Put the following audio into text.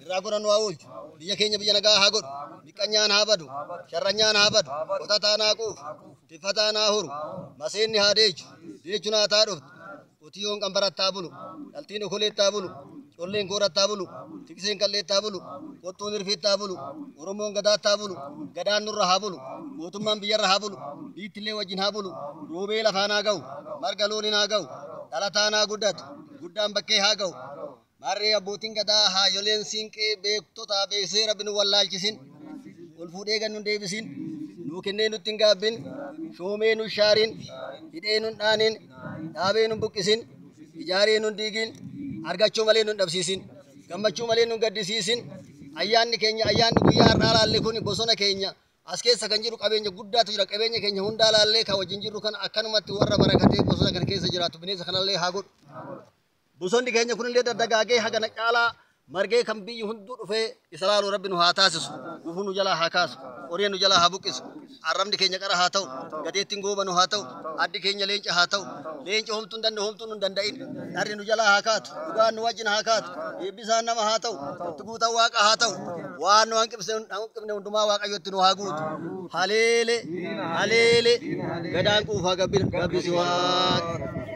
الرابرن واول بيجكين بيجنا جاهقون بكنيان هابدو شرنيان هابدو وتتانا كوف تفتانا هرو مسين هاديج ديجنا تارف وتيون كمبرات تابلو التينو خليت تابلو شولين كورات تابلو تكسين كليت تابلو وتونير في تابلو ورمون غدا تابلو غدان نور هابلو وتمان بيار هابلو بيتلي وجين هابلو روبيلا فانا جو مرغلوني ناغو دلتانا غدات غدام بكي هاغو ماري ابوتين غدا ها يولين سينكي بيكتو تا بيسير بن والالكسين والفودي غنون ديبسين نوكني نوتينغابين شومينو شارين هيدينو نانين دابينو بوكسين ijaareenun diigin argachuu malee nun dhabsiisin gammachuu malee nun gaddisiisin ayyaanni keenya ayyaanni guyyaa har'aa laallee kun bosona keenya as keessa kan jiru qabeenya guddaatu jira qabeenya keenya hundaa laallee ka wajjin jiru kan akkanumatti warra barakatee bosona kan keessa jiraatu bineensa kanallee haa godhu bosonni keenya kunillee daddagaagee hagana caalaa margee kan biyyi hunduu dhufee islaalu rabbi nu haa taasisu gufuu nu jalaa haa kaasu qoreen nu jalaa haa buqqisu arrabni keenya qara haa ta'u gateettiin gooba nu haa ta'u addi keenya leenca haa ta'u leenca homtuun danne homtuun nun danda'in dharri nu jalaa haa kaatu dhugaan nu wajjin haa kaatu eebbisaan nama haa ta'u itti guutan waaqa haa ta'u waan nu hanqifne hundumaa waaqayyotti nu haa guutu haleele gadaan quufaa gabbisi waaqa